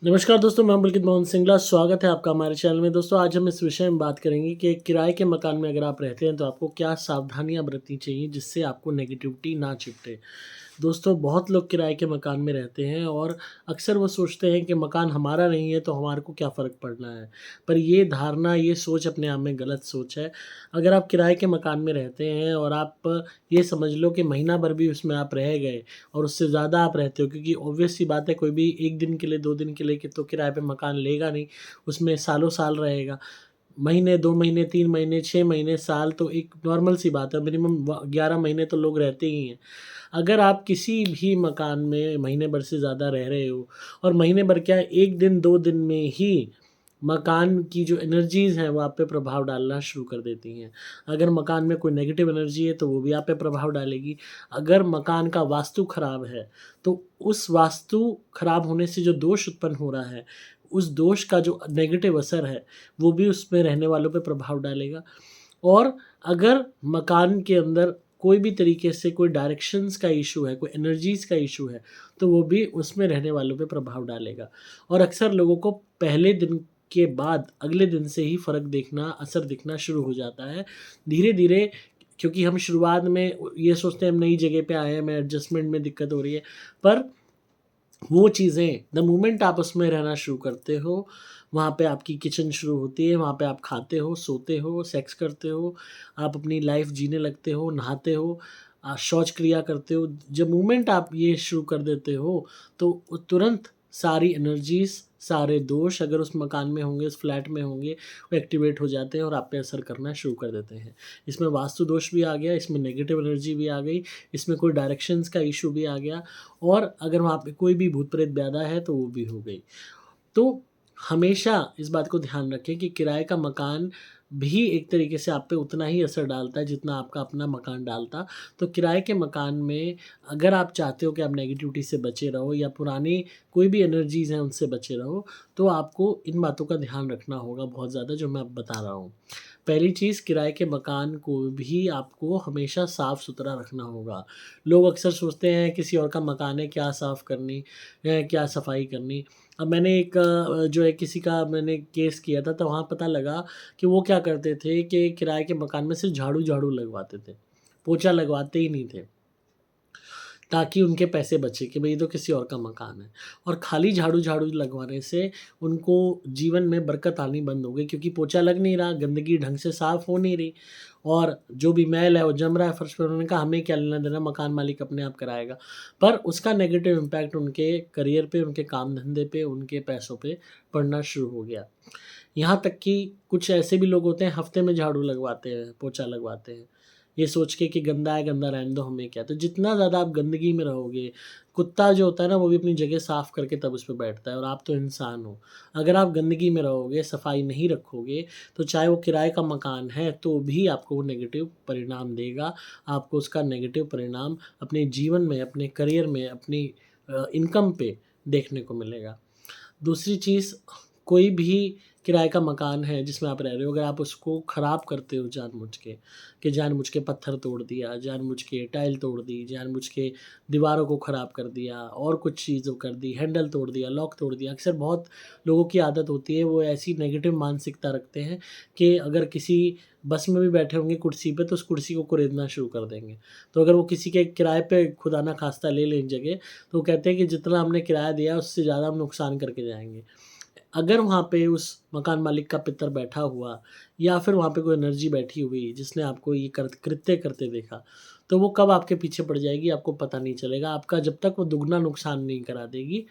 नमस्कार दोस्तों, मैं पुलकित मोहन सिंगला। स्वागत है आपका हमारे चैनल में। दोस्तों, आज हम इस विषय में बात करेंगे कि किराए के मकान में अगर आप रहते हैं तो आपको क्या सावधानियां बरतनी चाहिए जिससे आपको नेगेटिविटी ना चिपटे। दोस्तों, बहुत लोग किराए के मकान में रहते हैं और अक्सर वो सोचते हैं कि मकान हमारा नहीं है तो हमारे को क्या फ़र्क पड़ना है। पर ये धारणा, ये सोच अपने आप में गलत सोच है। अगर आप किराए के मकान में रहते हैं और आप ये समझ लो कि महीना भर भी उसमें आप रह गए और उससे ज़्यादा आप रहते हो, क्योंकि ऑब्वियस सी बात है, कोई भी 1 दिन के लिए, 2 दिन के लिए कि तो किराए पे मकान लेगा नहीं, उसमें सालों-साल रहेगा। महीने, 2 महीने, 3 महीने, 6 महीने, साल तो एक नॉर्मल सी बात है, मिनिमम 11 महीने तो लोग रहते ही हैं। अगर आप किसी भी मकान में महीने भर से ज़्यादा रह रहे हो और महीने भर क्या 1 दिन, 2 दिन में ही मकान की जो एनर्जीज़ हैं वो आप पे प्रभाव डालना शुरू कर देती हैं। अगर मकान में कोई नेगेटिव एनर्जी है तो वो भी आप पे प्रभाव डालेगी। अगर मकान का वास्तु खराब है, तो उस वास्तु खराब होने से जो दोष उत्पन्न हो रहा है, उस दोष का जो नेगेटिव असर है, वो भी उसमें रहने वालों पे प्रभाव डालेगा। और अगर मकान के अंदर कोई भी तरीके से कोई डायरेक्शंस का इश्यू है, कोई एनर्जीज़ का इश्यू है, तो वो भी उसमें रहने वालों पे प्रभाव डालेगा। और अक्सर लोगों को पहले दिन के बाद अगले दिन से ही फ़र्क देखना, असर दिखना शुरू हो जाता है। धीरे-धीरे, क्योंकि हम शुरुआत में ये सोचते हैं हम नई जगह पे आए हैं, हमें एडजस्टमेंट में दिक्कत हो रही है, पर वो चीज़ें द मोमेंट आप उसमें रहना शुरू करते हो, वहाँ पे आपकी किचन शुरू होती है, वहाँ पे आप खाते हो, सोते हो, सेक्स करते हो, आप अपनी लाइफ़ जीने लगते हो, नहाते हो, शौच क्रिया करते हो। जब मोमेंट आप ये शुरू कर देते हो, तो तुरंत सारी एनर्जीज़, सारे दोष अगर उस मकान में होंगे, उस फ्लैट में होंगे, वो एक्टिवेट हो जाते हैं और आप पे असर करना शुरू कर देते हैं। इसमें वास्तु दोष भी आ गया, इसमें नेगेटिव एनर्जी भी आ गई, इसमें कोई डायरेक्शंस का इश्यू भी आ गया और अगर वहाँ पे कोई भी भूत-प्रेत ब्यादा है तो वो भी हो गई। तो हमेशा इस बात को ध्यान रखें कि किराए का मकान भी एक तरीके से आप पे उतना ही असर डालता है जितना आपका अपना मकान डालता। तो किराए के मकान में अगर आप चाहते हो कि आप नेगेटिविटी से बचे रहो या पुरानी कोई भी एनर्जीज़ हैं उनसे बचे रहो, तो आपको इन बातों का ध्यान रखना होगा बहुत ज़्यादा, जो मैं अब बता रहा हूँ। पहली चीज़, किराए के मकान को भी आपको हमेशा साफ़-सुथरा रखना होगा। लोग अक्सर सोचते हैं किसी और का मकान है, क्या साफ़ करनी है, क्या सफाई करनी। अब मैंने एक जो है किसी का मैंने केस किया था, तो वहाँ पता लगा कि वो क्या करते थे कि किराए के मकान में सिर्फ़ झाड़ू-झाड़ू लगवाते थे, पोछा लगवाते ही नहीं थे। ताकि उनके पैसे बचे कि भई ये तो किसी और का मकान है। और खाली झाड़ू-झाड़ू लगवाने से उनको जीवन में बरकत आनी बंद हो गई, क्योंकि पोछा लग नहीं रहा, गंदगी ढंग से साफ़ हो नहीं रही और जो भी मैल है वो जम रहा है फर्श पे। उन्होंने कहा हमें क्या लेना-देना, मकान मालिक अपने आप कराएगा। पर उसका नेगेटिव इम्पैक्ट उनके करियर पे, उनके काम-धंधे पे, उनके पैसों पे पड़ना शुरू हो गया। यहाँ तक कि कुछ ऐसे भी लोग होते हैं हफ़्ते में झाड़ू लगवाते हैं, पोछा लगवाते हैं। ये सोच के कि गंदा है, गंदा रहने दो, हमें क्या। तो जितना ज़्यादा आप गंदगी में रहोगे, कुत्ता जो होता है ना वो भी अपनी जगह साफ़ करके तब उस पे बैठता है और आप तो इंसान हो। अगर आप गंदगी में रहोगे, सफाई नहीं रखोगे, तो चाहे वो किराए का मकान है तो भी आपको वो नेगेटिव परिणाम देगा। आपको उसका नेगेटिव परिणाम अपने जीवन में, अपने करियर में, अपनी इनकम पे देखने को मिलेगा। दूसरी चीज़, कोई भी किराए का मकान है जिसमें आप रह रहे हो, अगर आप उसको ख़राब करते हो जानबूझ के, कि जानबूझ के पत्थर तोड़ दिया, जानबूझ के टाइल तोड़ दी, जानबूझ के दीवारों को ख़राब कर दिया और कुछ चीज़ों कर दी, हैंडल तोड़ दिया, लॉक तोड़ दिया। अक्सर बहुत लोगों की आदत होती है, वो ऐसी नेगेटिव मानसिकता रखते हैं कि अगर किसी बस में भी बैठे होंगे कुर्सी पे तो उस कुर्सी को कुरेदना शुरू कर देंगे। तो अगर वो किसी के किराए पे खुदा ना ख़ास्ता ले लें जगह, तो वो कहते हैं कि जितना हमने किराया दिया उससे ज़्यादा हम नुकसान करके जाएँगे। अगर वहाँ पे उस मकान मालिक का पितर बैठा हुआ या फिर वहाँ पे कोई एनर्जी बैठी हुई जिसने आपको ये कृत्य करते देखा, तो वो कब आपके पीछे पड़ जाएगी आपको पता नहीं चलेगा। आपका जब तक वो दुगना नुकसान नहीं करा देगी,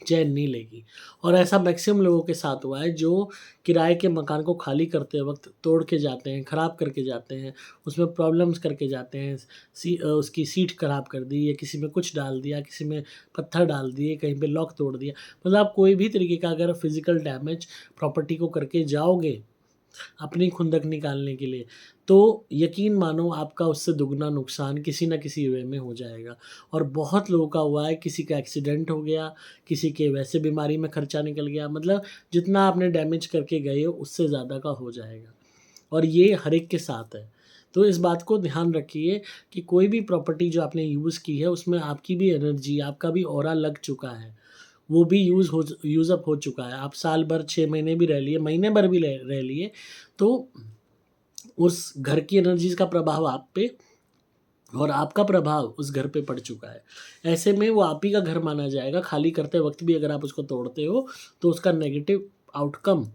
चैन नहीं लेगी। और ऐसा मैक्सिमम लोगों के साथ हुआ है जो किराए के मकान को खाली करते वक़्त तोड़ के जाते हैं, ख़राब करके जाते हैं, उसमें प्रॉब्लम्स करके जाते हैं। उसकी सीट ख़राब कर दी या किसी में कुछ डाल दिया, किसी में पत्थर डाल दिए, कहीं पे लॉक तोड़ दिया। मतलब आप कोई भी तरीके का अगर फ़िज़िकल डैमेज प्रॉपर्टी को करके जाओगे अपनी खुंदक निकालने के लिए, तो यकीन मानो आपका उससे दुगना नुकसान किसी न किसी वे में हो जाएगा। और बहुत लोगों का हुआ है, किसी का एक्सीडेंट हो गया, किसी के वैसे बीमारी में खर्चा निकल गया, मतलब जितना आपने डैमेज करके गए हो उससे ज़्यादा का हो जाएगा। और ये हर एक के साथ है। तो इस बात को ध्यान रखिए कि कोई भी प्रॉपर्टी जो आपने यूज़ की है उसमें आपकी भी एनर्जी, आपका भी ऑरा लग चुका है। वो भी यूज़ अप हो चुका है। आप साल भर 6 महीने भी रह लिए, महीने भर भी रह लिए, तो उस घर की एनर्जीज़ का प्रभाव आप पे और आपका प्रभाव उस घर पे पड़ चुका है। ऐसे में वो आप ही का घर माना जाएगा। खाली करते वक़्त भी अगर आप उसको तोड़ते हो, तो उसका नेगेटिव आउटकम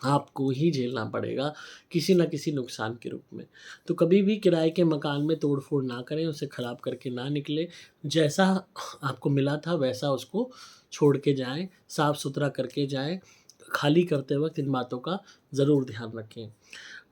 आपको ही झेलना पड़ेगा, किसी न किसी नुकसान के रूप में। तो कभी भी किराए के मकान में तोड़-फोड़ ना करें, उसे खराब करके ना निकलें। जैसा आपको मिला था वैसा उसको छोड़ के जाएँ, साफ-सुथरा करके जाएँ। खाली करते वक़्त इन बातों का ज़रूर ध्यान रखें।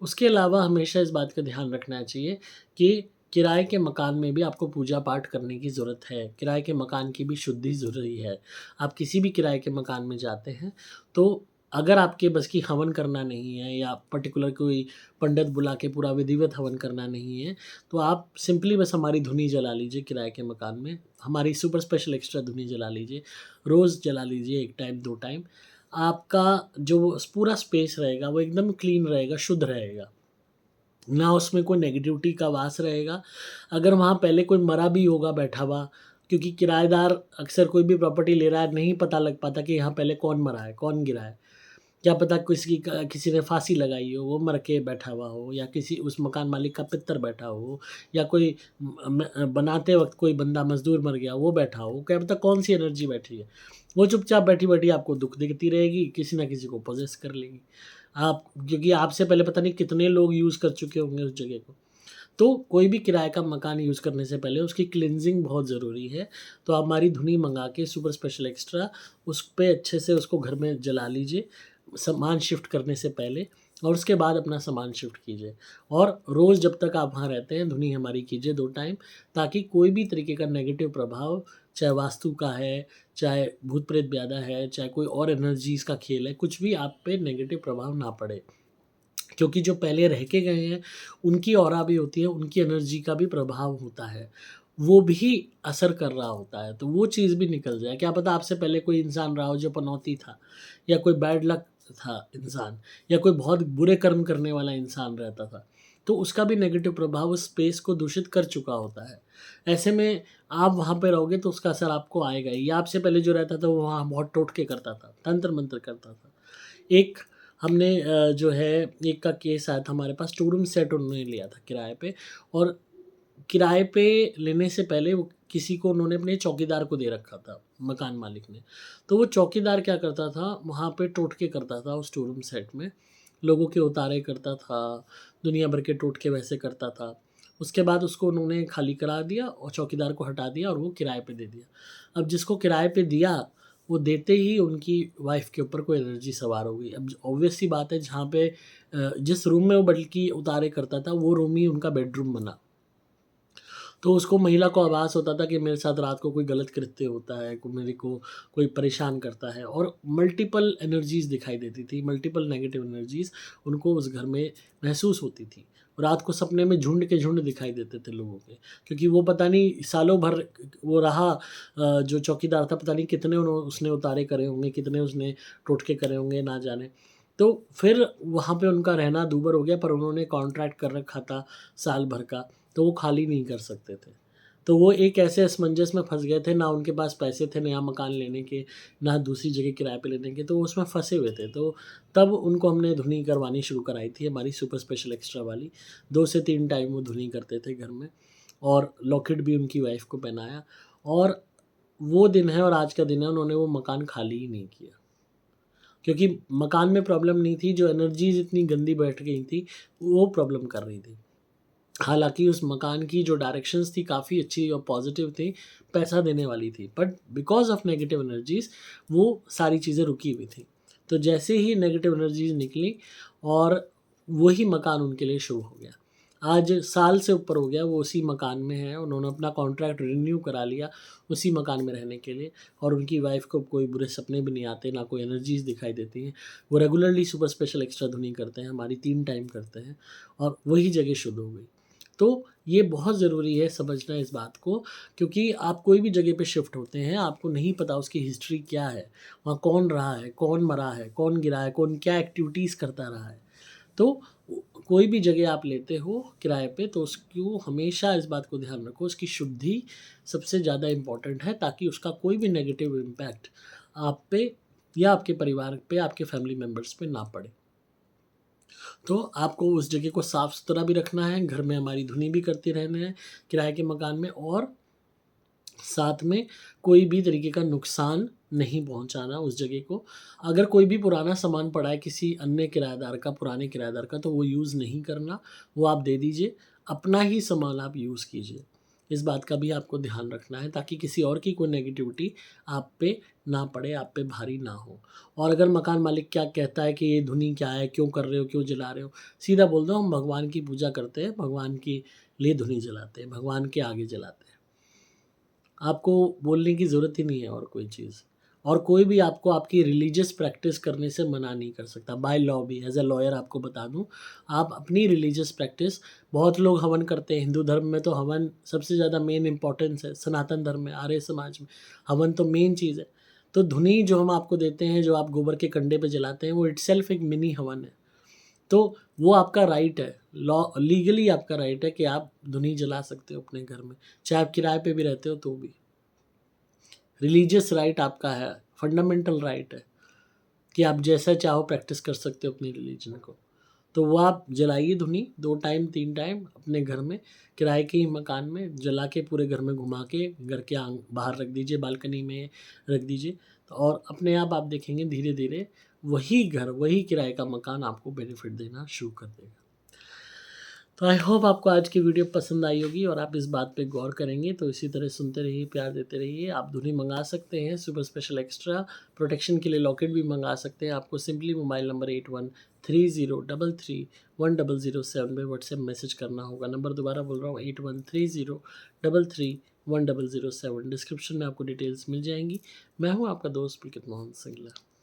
उसके अलावा हमेशा इस बात का ध्यान रखना चाहिए कि किराए के मकान में भी आपको पूजा-पाठ करने की ज़रूरत है। किराए के मकान की भी शुद्धि ज़रूरी है। आप किसी भी किराए के मकान में जाते हैं, तो अगर आपके बस की हवन करना नहीं है या पर्टिकुलर कोई पंडित बुला के पूरा विधिवत हवन करना नहीं है, तो आप सिंपली बस हमारी धुनी जला लीजिए किराए के मकान में। हमारी सुपर स्पेशल एक्स्ट्रा धुनी जला लीजिए। रोज़ जला लीजिए 1 टाइम, 2 टाइम। आपका जो पूरा स्पेस रहेगा वो एकदम क्लीन रहेगा, शुद्ध रहेगा। ना उसमें कोई नेगेटिविटी का वास रहेगा। अगर वहाँ पहले कोई मरा भी होगा बैठा हुआ, क्योंकि किराएदार अक्सर कोई भी प्रॉपर्टी ले रहा है, नहीं पता लग पाता कि यहाँ पहले कौन मरा है, कौन गिरा है। क्या पता किसी ने फांसी लगाई हो, वो मर के बैठा हुआ हो, या किसी उस मकान मालिक का पितर बैठा हो, या कोई बनाते वक़्त कोई बंदा मज़दूर मर गया, वो बैठा हो। क्या पता कौन-सी एनर्जी बैठी है। वो चुपचाप बैठी-बैठी आपको दुःख देती रहेगी, किसी न किसी को पॉसेस कर लेगी। आप क्योंकि आपसे पहले पता नहीं कितने लोग यूज़ कर चुके होंगे उस जगह को। तो कोई भी किराए का मकान यूज़ करने से पहले उसकी क्लींजिंग बहुत ज़रूरी है। तो आप हमारी धुनी मँगा के सुपर स्पेशल एक्स्ट्रा उस पे अच्छे से उसको घर में जला लीजिए, सामान शिफ्ट करने से पहले, और उसके बाद अपना सामान शिफ्ट कीजिए। और रोज़ जब तक आप वहाँ रहते हैं धुनी हमारी कीजिए 2 टाइम, ताकि कोई भी तरीके का नेगेटिव प्रभाव, चाहे वास्तु का है, चाहे भूत-प्रेत ब्याधा है, चाहे कोई और एनर्जीज़ का खेल है, कुछ भी आप पे नेगेटिव प्रभाव ना पड़े। क्योंकि जो पहले रह के गए हैं, उनकी ऑरा भी होती है, उनकी एनर्जी का भी प्रभाव होता है। वो भी असर कर रहा होता है, तो वो चीज़ भी निकल जाए। क्या पता आपसे पहले कोई इंसान रहा हो जो पनौती था, या कोई बैड लक था इंसान, या कोई बहुत बुरे कर्म करने वाला इंसान रहता था। तो उसका भी नेगेटिव प्रभाव उस स्पेस को दूषित कर चुका होता है। ऐसे में आप वहाँ पे रहोगे तो उसका असर आपको आएगा ही। या आपसे पहले जो रहता था वो वहाँ बहुत टोटके करता था, तंत्र-मंत्र करता था। एक हमने जो है एक का केस आया था हमारे पास, टूरिंग सेट उन्होंने लिया था किराए पे, और किराए पे लेने से पहले वो किसी को उन्होंने अपने चौकीदार को दे रखा था, मकान मालिक ने। तो वो चौकीदार क्या करता था, वहाँ पे टोटके करता था उस टूरिंग सेट में, लोगों के उतारे करता था, दुनिया भर के टोटके वैसे करता था। उसके बाद उसको उन्होंने खाली करा दिया और चौकीदार को हटा दिया और वो किराए पे दे दिया। अब जिसको किराए पे दिया, वो देते ही उनकी वाइफ़ के ऊपर कोई एनर्जी सवार हो गई। अब ऑब्वियस सी बात है, जहाँ पे जिस रूम में वो बल्कि उतारे करता था, वो रूम ही उनका बेडरूम बना। तो उसको महिला को आभास होता था कि मेरे साथ रात को कोई गलत कृत्य होता है, मेरे को कोई परेशान करता है, और मल्टीपल एनर्जीज़ दिखाई देती थी, मल्टीपल नेगेटिव एनर्जीज़ उनको उस घर में महसूस होती थी। रात को सपने में झुंड के झुंड दिखाई देते थे लोगों के, क्योंकि वो पता नहीं सालों भर वो रहा, जो चौकीदार था, पता नहीं कितने उसने उतारे करे होंगे, कितने उसने टोटके करे होंगे ना जाने। तो फिर वहाँ पे उनका रहना दूभर हो गया, पर उन्होंने कॉन्ट्रैक्ट कर रखा था साल भर का, तो वो खाली नहीं कर सकते थे। तो वो एक ऐसे असमंजस में फँस गए थे, ना उनके पास पैसे थे नया मकान लेने के, ना दूसरी जगह किराए पे लेने के, तो वो उसमें फँसे हुए थे। तो तब उनको हमने धुनी करवानी शुरू कराई थी, हमारी सुपर स्पेशल एक्स्ट्रा वाली। 2 से 3 टाइम वो धुनी करते थे घर में, और लॉकेट भी उनकी वाइफ़ को पहनाया, और वो दिन है और आज का दिन है, उन्होंने वो मकान खाली ही नहीं किया। क्योंकि मकान में प्रॉब्लम नहीं थी, जो एनर्जीज़ इतनी गंदी बैठ गई थी, वो प्रॉब्लम कर रही थी। हालाँकि उस मकान की जो डायरेक्शंस थी काफ़ी अच्छी और पॉज़िटिव थी, पैसा देने वाली थी, but because of negative energies वो सारी चीज़ें रुकी हुई थी। तो जैसे ही नेगेटिव एनर्जीज़ निकली, और वही मकान उनके लिए शुभ हो गया। आज साल से ऊपर हो गया वो उसी मकान में हैं, उन्होंने अपना कॉन्ट्रैक्ट रिन्यू करा लिया उसी मकान में रहने के लिए, और उनकी वाइफ़ को कोई बुरे सपने भी नहीं आते, ना कोई एनर्जीज़ दिखाई देती हैं। वो रेगुलरली सुपर स्पेशल एक्स्ट्रा धुनी करते हैं, हमारी 3 टाइम करते हैं, और वही जगह शुद्ध हो गई। तो ये बहुत ज़रूरी है समझना इस बात को, क्योंकि आप कोई भी जगह पे शिफ्ट होते हैं, आपको नहीं पता उसकी हिस्ट्री क्या है, वहाँ कौन रहा है, कौन मरा है, कौन गिरा है, कौन क्या एक्टिविटीज़ करता रहा है। तो कोई भी जगह आप लेते हो किराए पे तो उसको हमेशा इस बात को ध्यान रखो, उसकी शुद्धि सबसे ज़्यादा इम्पोर्टेंट है, ताकि उसका कोई भी नेगेटिव इम्पैक्ट आप पे या आपके परिवार पे, आपके फैमिली मेम्बर्स पे ना पड़े। तो आपको उस जगह को साफ़-सुथरा भी रखना है, घर में हमारी धुनी भी करते रहना है किराए के मकान में, और साथ में कोई भी तरीके का नुकसान नहीं पहुंचाना उस जगह को। अगर कोई भी पुराना सामान पड़ा है किसी अन्य किराएदार का, पुराने किराएदार का, तो वो यूज़ नहीं करना, वो आप दे दीजिए। अपना ही सामान आप यूज़ कीजिए। इस बात का भी आपको ध्यान रखना है, ताकि किसी और की कोई नेगेटिविटी आप पे ना पड़े, आप पे भारी ना हो। और अगर मकान मालिक क्या कहता है कि ये धुनी क्या है, क्यों कर रहे हो, क्यों जला रहे हो, सीधा बोल दो हम भगवान की पूजा करते हैं, भगवान के लिए धुनी जलाते हैं, भगवान के आगे जलाते हैं। आपको बोलने की ज़रूरत ही नहीं है और कोई चीज़। और कोई भी आपको आपकी रिलीजियस प्रैक्टिस करने से मना नहीं कर सकता, बाय लॉ भी। एज़ अ लॉयर आपको बता दूँ, आप अपनी रिलीजियस प्रैक्टिस, बहुत लोग हवन करते हैं, हिंदू धर्म में तो हवन सबसे ज़्यादा मेन इम्पोर्टेंस है, सनातन धर्म में, आर्य समाज में हवन तो मेन चीज़ है। तो धुनी जो हम आपको देते हैं, जो आप गोबर के कंडे पे जलाते हैं, वो इटसेल्फ एक मिनी हवन है। तो वो आपका राइट है, लॉ लीगली आपका राइट है कि आप धुनी जला सकते हो अपने घर में, चाहे आप किराए पे भी रहते हो तो भी। रिलीजियस राइट आपका है, फंडामेंटल राइट है कि आप जैसा चाहो प्रैक्टिस कर सकते हो अपनी रिलीजन को। तो वो आप जलाइए धुनी 2 टाइम 3 टाइम अपने घर में, किराए के ही मकान में जला के पूरे घर में घुमा के घर के बाहर रख दीजिए, बालकनी में रख दीजिए। तो और अपने आप देखेंगे धीरे-धीरे वही घर, वही किराए का मकान आपको बेनिफिट देना शुरू कर देगा। तो आई होप आपको आज की वीडियो पसंद आई होगी और आप इस बात पे गौर करेंगे। तो इसी तरह सुनते रहिए, प्यार देते रहिए। आप धुनी मंगा सकते हैं, सुपर स्पेशल एक्स्ट्रा प्रोटेक्शन के लिए लॉकेट भी मंगा सकते हैं। आपको सिंपली मोबाइल नंबर 8130331007 पे व्हाट्सएप मैसेज करना होगा। नंबर दोबारा बोल रहा हूँ, 8130331007। डिस्क्रिप्शन में आपको डिटेल्स मिल जाएंगी। मैं हूँ आपका दोस्त पुलकित मोहन सिंगला।